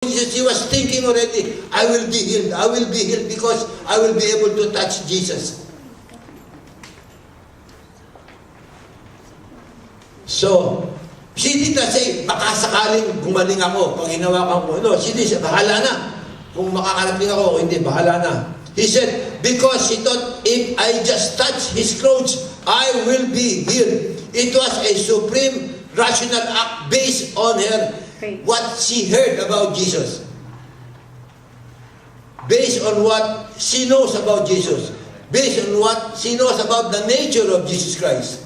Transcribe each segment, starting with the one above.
Jesus, he was thinking already, I will be healed. I will be healed because I will be able to touch Jesus. So, she did not say, baka sakaling gumaling ako pag hinawakan ko. No, she did say, bahala na. Kung makakarating ako o hindi, bahala na. He said, because he thought, if I just touch his clothes, I will be healed. It was a supreme rational act based on her, what she heard about Jesus. Based on what she knows about Jesus. Based on what she knows about the nature of Jesus Christ.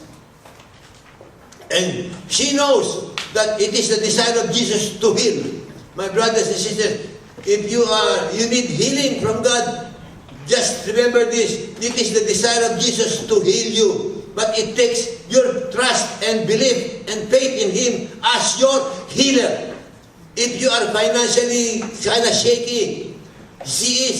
And she knows that it is the desire of Jesus to heal. My brothers and sisters, if you need healing from God, just remember this. It is the desire of Jesus to heal you. But it takes your trust and belief and faith in Him as your healer. If you are financially kind of shaky, He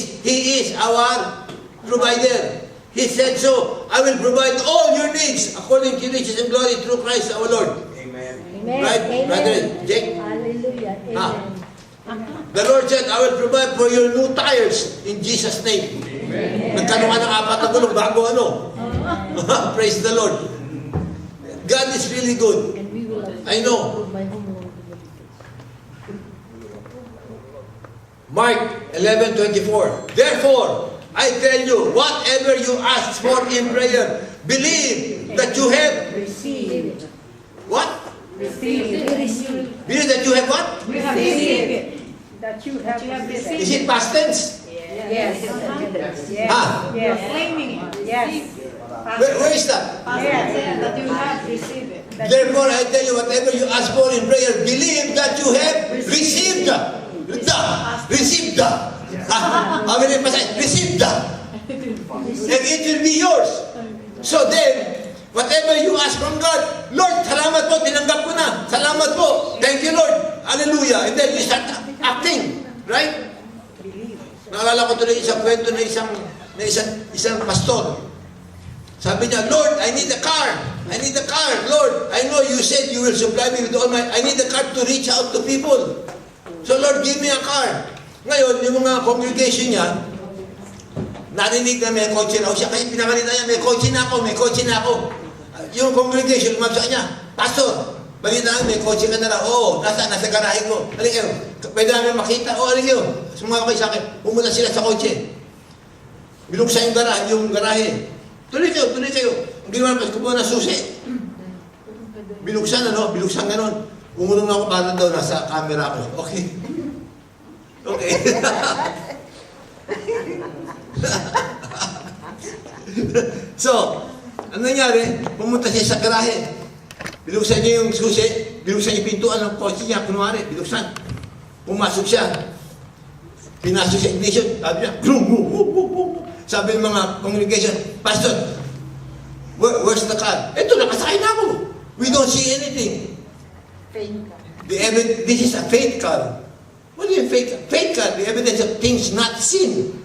is our provider. He said so, I will provide all your needs according to riches and glory through Christ our Lord. Amen. Right, Amen. Brother Jake? Hallelujah. Amen. The Lord said, I will provide for your new tires in Jesus' name. Amen. Nagkaroon ka ng 4 na gulong bago ano. Praise the Lord. God is really good. And we will I know. my home Lord. Mark 11:24. Therefore, I tell you, whatever you ask for in prayer, believe that you have. Receive it. What? Receive it. Receive it. Believe that you have what? Receive it. That you have received. Is it past tense? Yes. Yes. Ah, Yes. Claiming it. Yes. where is that? Yes. That you have received it. That Therefore, I tell you, whatever you ask for in prayer, believe that you have received the. Received the. How will emphasize? Received the. And it will be yours. So then, whatever you ask from God, Lord, salamat po, tinanggap ko na. Salamat po. Thank you, Lord. Hallelujah. And then you start acting. Right? Naalala ko tuloy isang kwento na isang pastor. Sabi niya, Lord, I need a car. I need a car. Lord, I know you said you will supply me with all my... I need a car to reach out to people. So Lord, give me a car. Ngayon, yung mga congregation niya, narinig na may kotse na ako siya. Kaya pinakalita niya, may kotse na ako. Yung congregation, lumab sa kanya, Pastor, balita na, may kotse ka na lang. Oo, nasa garahe ko. Halika kayo, pwede namin makita. Oo, halika kayo. Sumama kayo sa akin. Pumunta sila sa kotse. Binuksan yung garahe. Tuloy kayo. Ang ginawa pa, kumuha ng susi. Binuksan ganon. Umulong na ako para daw nasa camera ko. Okay. So, ano nangyari? Pumunta siya sa garahe. Binuksan niya yung susi. Binuksan niya yung pintuan ng kotse niya. Kunwari, binuksan. Pumasok siya. Pinasok sa ignition. Sabi niya, sabi ng mga congregation, Pastor, where's the car? Ito, nakasakay na ako. We don't see anything. This is a faith car. What do you mean faith car? Faith car, the evidence of things not seen.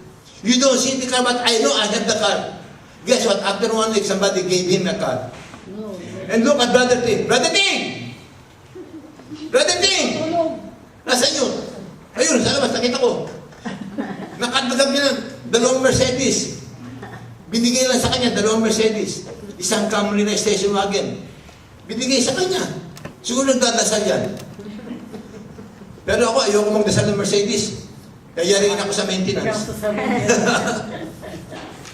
You don't see the car, but I know I have the car. Guess what? After 1 week, somebody gave him a car. No. And look at Brother Ting. Brother Ting! Nasaan yun? Ayun, sa labas, nakita ko. Nakadagab niya ng 2 Mercedes. Binigay lang sa kanya, 2 Mercedes. Isang Camry na station wagon. Binigay sa kanya. Siguro nagdadasal yan. Pero ako, ayoko magdasal ng Mercedes. Kaya rin ako sa maintenance.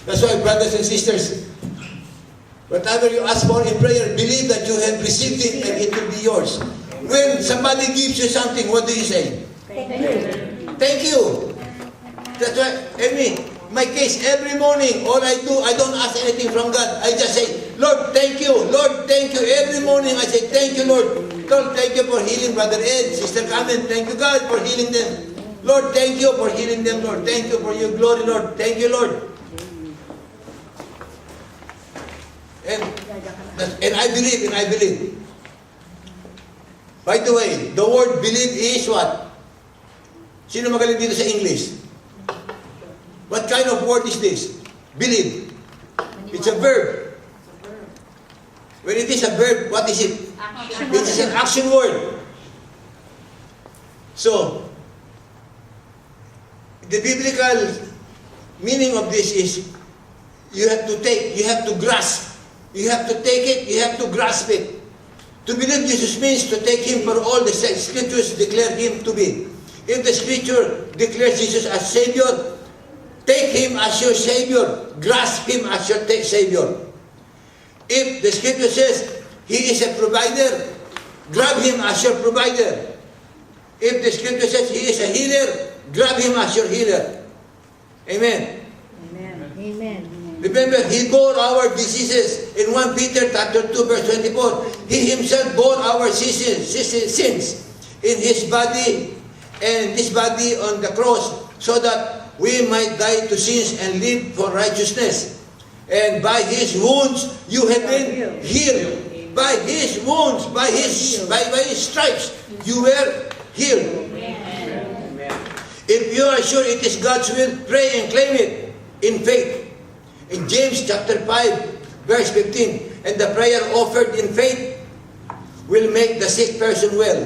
That's why, brothers and sisters, whatever you ask for in prayer, believe that you have received it and it will be yours. When somebody gives you something, what do you say? Thank you. That's why, my case, every morning, all I do, I don't ask anything from God. I just say, Lord, thank you. Lord, thank you. Every morning I say, thank you, Lord. Lord, thank you for healing Brother Ed, Sister Carmen. Thank you, God, for healing them. Lord, thank you for healing them, Lord. Thank you for your glory, Lord. Thank you, Lord. And I believe. By the way, the word believe is what? Sino magaling dito sa English? What kind of word is this? Believe. It's a verb. When it is a verb, what is it? It is an action word. So, The biblical meaning of this is you have to take, you have to grasp. You have to take it, you have to grasp it. To believe Jesus means to take Him for all the Scriptures declare Him to be. If the Scripture declares Jesus as Savior, take Him as your Savior. Grasp Him as your Savior. If the Scripture says He is a provider, grab Him as your provider. If the Scripture says He is a healer, grab Him as your healer. Amen. Amen. Amen. Remember, He bore our diseases. In 1 Peter chapter 2, verse 24, He Himself bore our sins in His body and His body on the cross, so that we might die to sins and live for righteousness. And by His wounds you have been healed. By His wounds, by His stripes, you were healed. If you are sure it is God's will, pray and claim it in faith. In James chapter 5, verse 15, and the prayer offered in faith will make the sick person well.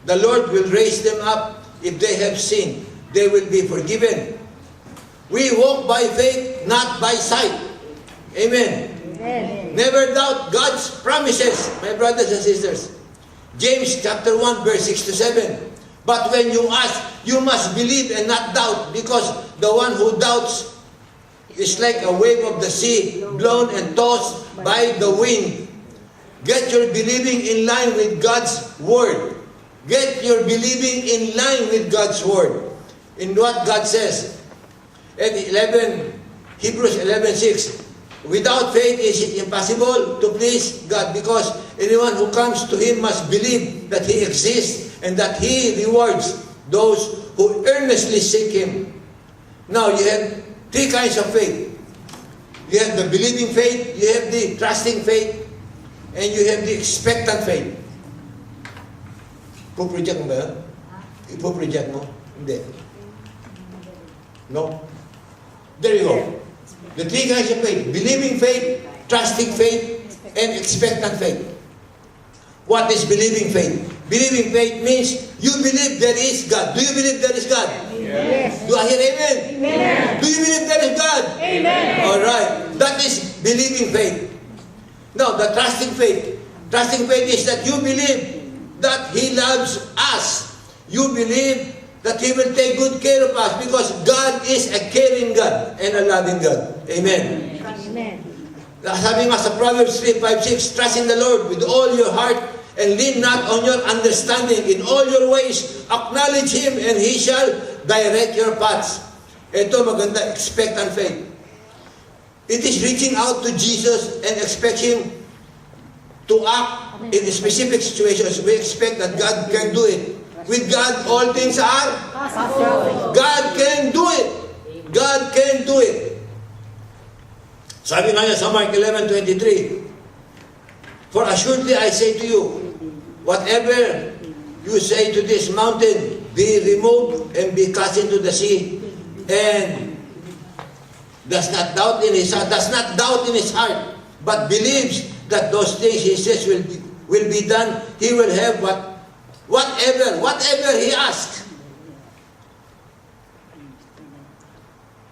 The Lord will raise them up. If they have sinned, they will be forgiven. We walk by faith, not by sight. Amen. Amen. Never doubt God's promises, my brothers and sisters. James chapter 1, verse 6 to 7. But when you ask, you must believe and not doubt, because the one who doubts is like a wave of the sea, blown and tossed by the wind. Get your believing in line with God's Word. Get your believing in line with God's Word. In what God says. And Hebrews 11:6. Without faith is it impossible to please God, because anyone who comes to Him must believe that He exists and that He rewards those who earnestly seek Him. Now you have three kinds of faith. You have the believing faith, you have the trusting faith, and you have the expectant faith. Ipo-project mo ba yun? Ipo-project mo? Hindi. No? There you go. The three kinds of faith. Believing faith, trusting faith, and expectant faith. What is believing faith? Believing faith means you believe there is God. Do you believe there is God? Yes. Do I hear amen? Amen. Do you believe there is God? Amen. Alright. That is believing faith. Now, the trusting faith. Trusting faith is that you believe that He loves us. You believe that He will take good care of us, because God is a caring God and a loving God. Amen. Amen. Sabi nga sa Proverbs 3:5-6, trust in the Lord with all your heart and lean not on your understanding. In all your ways, acknowledge Him and He shall direct your paths. Ito maganda, expectant faith. It is reaching out to Jesus and expect Him to act in specific situations. We expect that God can do it. With God, all things are Possible. God can do it. God can do it. Sabi nga niya sa Mark 11:23, for assuredly I say to you, whatever you say to this mountain, be removed and be cast into the sea, and does not doubt in his heart, but believes that those things he says will be done, he will have whatever he asks.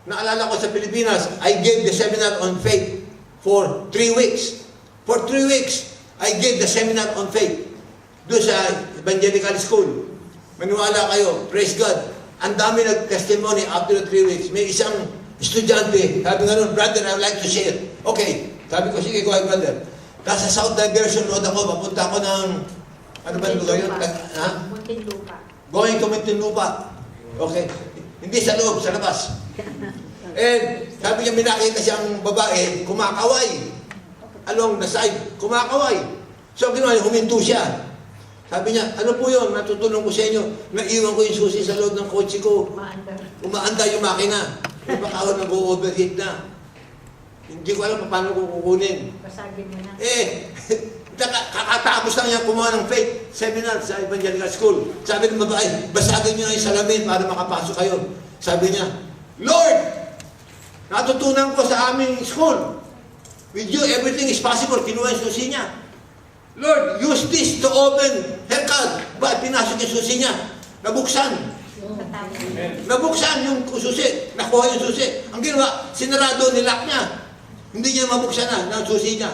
Naalala ko sa Pilipinas, I gave the seminar on faith for 3 weeks. For 3 weeks, I gave the seminar on faith doon sa evangelical school. Maniwala kayo, praise God. Ang dami nag-testimony after the 3 weeks. May isang estudyante, sabi nga nun, brother, I would like to share. Okay, sabi ko, sige, go ahead, brother. Nasa South Diversion Road ako, papunta ako ng, ano ba lugar yun? Ha? Muntinlupa. Going to Muntinlupa. Okay. Hindi sa loob, sa labas. And sabi niya, minakita siyang babae, kumakaway. Along the side, kumakaway. So ginawa niya, huminto siya. Sabi niya, ano po yun? Natutulong ko sa inyo. Naiwan ko yung susi sa loob ng kotse ko. Umaanda yung makina. Yung baka nag-overheat na. Hindi ko alam paano ko kukunin. Basagin mo na. Kakatapos lang niya kumuha ng faith seminar sa evangelical school. Sabi ng babae, basagin niyo na yung salamin para makapasok kayo. Sabi niya, Lord, natutunan ko sa aming school. With you, everything is possible. Kinuha yung susi niya. Lord, use this to open her card. Ba, pinasok yung susi niya. Nabuksan. Nabuksan yung susi. Nakuha yung susi. Ang ginawa, sinarado, nilock niya. Hindi niya mabuksan ng susi niya.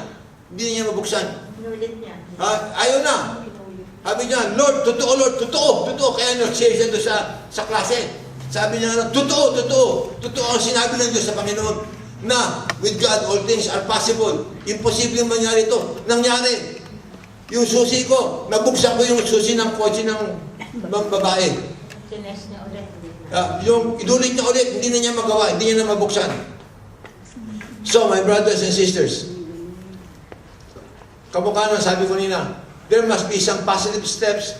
Hindi niya mabuksan. Inulit niya. Ayaw na. Sabi niya, Lord, Lord, totoo. Kaya nag-share siya doon sa klase. Sabi niya, totoo ang sinabi ng Diyos sa Panginoon na with God all things are possible. Imposible mangyari ito. Nangyari. Yung susi ko, nabuksan ko yung susi ng kotse ng babae. Tines niya ulit. Yung inulit niya ulit, hindi na niya magawa, hindi niya na mabuksan. So, my brothers and sisters, kamukha ng sabi ko nina, there must be some positive steps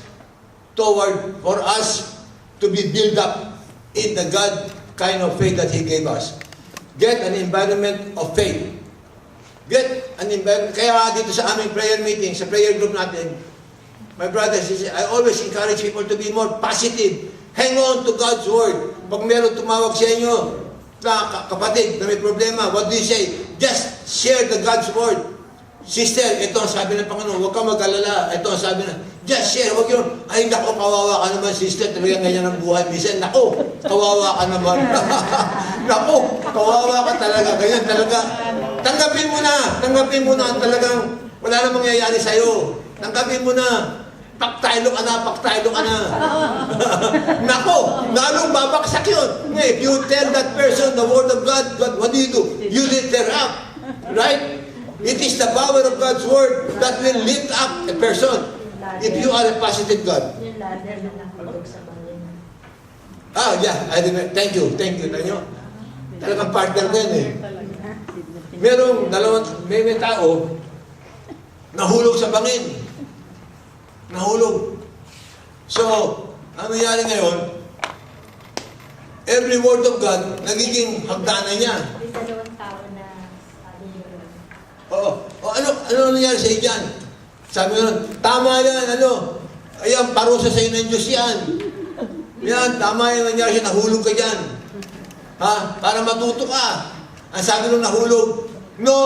toward for us to be built up in the God kind of faith that He gave us. Get an environment of faith. Get an environment. Kaya dito sa aming prayer meeting, sa prayer group natin, my brothers, I always encourage people to be more positive. Hang on to God's Word. Pag meron tumawag sa inyo, na kapatid, na may problema, what do you say? Just share the God's Word. Sister, ito ang sabi ng Panginoon, huwag kang mag-alala. Ito ang sabi na, just share, huwag yun. Ay, naku, kawawa ka naman, sister. Talagang ganyan ang buhay. Minsan, naku, kawawa ka naman. Naku, kawawa ka talaga. Ganyan talaga. Tanggapin mo na ang talagang wala na mangyayari sa'yo. Tanggapin mo na. Paktaylo ka na. Naku, lalong babaksak yun. If you tell that person the word of God, what do? You lift her up. Right? It is the power of God's word that will lift up a person if you are a positive God. Yung ladder na nakabog sa bangin. Yeah, I remember. Thank you. Talagang partner ko yan eh. Merong may tao, nahulog sa bangin. Nahulog. So, ang nangyari ngayon, every word of God, nagiging hagdanan niya. May dalawang tao na sabi niyo. Ano nangyari sa iyo dyan? Sabi ko, tama yan, ayan, parusa sa iyo ng Diyos yan. Yan, tama yan, nangyari siya, nahulog ka dyan. Para matuto ka. Ang sabi nung nahulog, no,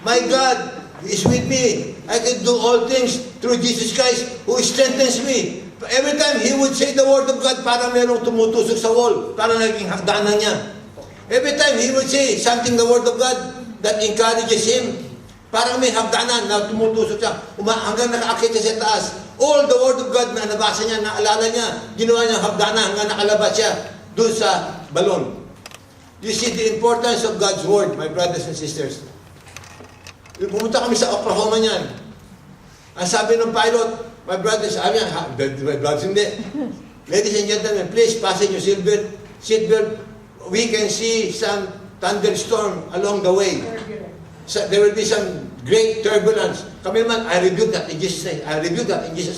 my God is with me. I can do all things through Jesus Christ who strengthens me. Every time He would say the word of God, para merong tumutusok sa wall, para naging hagdanan niya. Every time He would say something, the word of God, that encourages him, parang may hagdanan na tumutusok siya, hanggang nakaakit siya sa taas. All the word of God na nabasa niya, naalala niya, ginawa niya hagdanan hanggang nakalabas siya doon sa balon. You see the importance of God's word, my brothers and sisters. Pumunta kami sa Oklahoma niyan. Ang sabi ng pilot, my brothers, hindi. Ladies and gentlemen, please fasten your seatbelt. We can see some thunderstorm along the way. So there will be some great turbulence. Kami naman, I rebuke that in Jesus'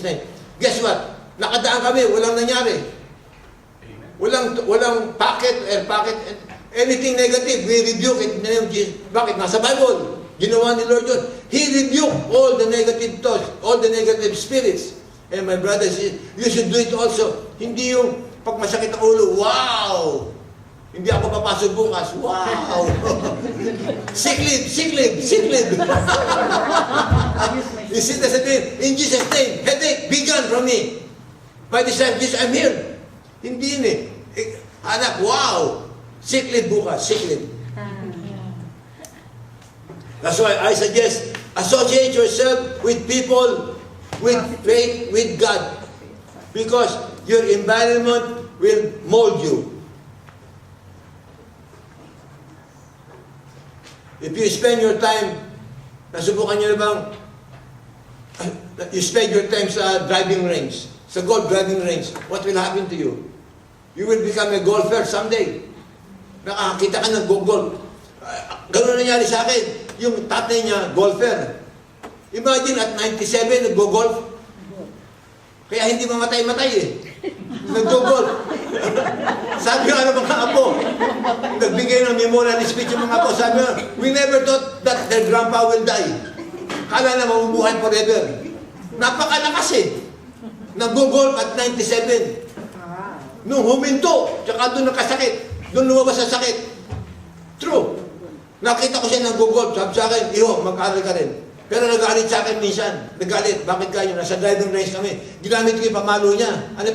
name. Guess what? Nakadaan kami, walang nangyari. Walang air pocket, anything negative, we rebuke it in the name of Jesus. Bakit? Nasa Bible. Ginawa ni Lord yun. He rebuked all the negative thoughts, all the negative spirits. And my brothers, you should do it also. Hindi yung pag masakit ang ulo, wow! Hindi ako papasok bukas, wow! Sick leave. You see, that's it. In Jesus' name, headache, be gone from me. By this time, Jesus, I'm here. Hindi yun eh. Anak, wow! Sick leave bukas, sick leave. That's why I suggest, associate yourself with people with faith with God. Because your environment will mold you. If you spend your time, nasubukan nyo na bang, you spend your time sa driving range, sa golf driving range, what will happen to you? You will become a golfer someday. Nakakita ka ng golf. Gano'n nangyari sa akin. Yung tatay niya, golfer. Imagine at 97, nag-golf. Kaya hindi mamatay-matay eh. Nag-golf. Sabi nga ng mga apo, nagbigay ng memorial speech yung mga apo, sabi nga, we never thought that their grandpa will die. Kala na mabubuhay forever. Napakalakas eh. Nag-golf at 97. Nung huminto, tsaka doon nakasakit, doon lumabas sa sakit. True. Nakita ko siya nag-golf, sabi sa akin, iho, mag-aaral ka rin. Pero nagalit sa akin minsan. Nagalit, bakit kayo? Nasa driving range kami. Ginamit ko yung pamalo niya. Ano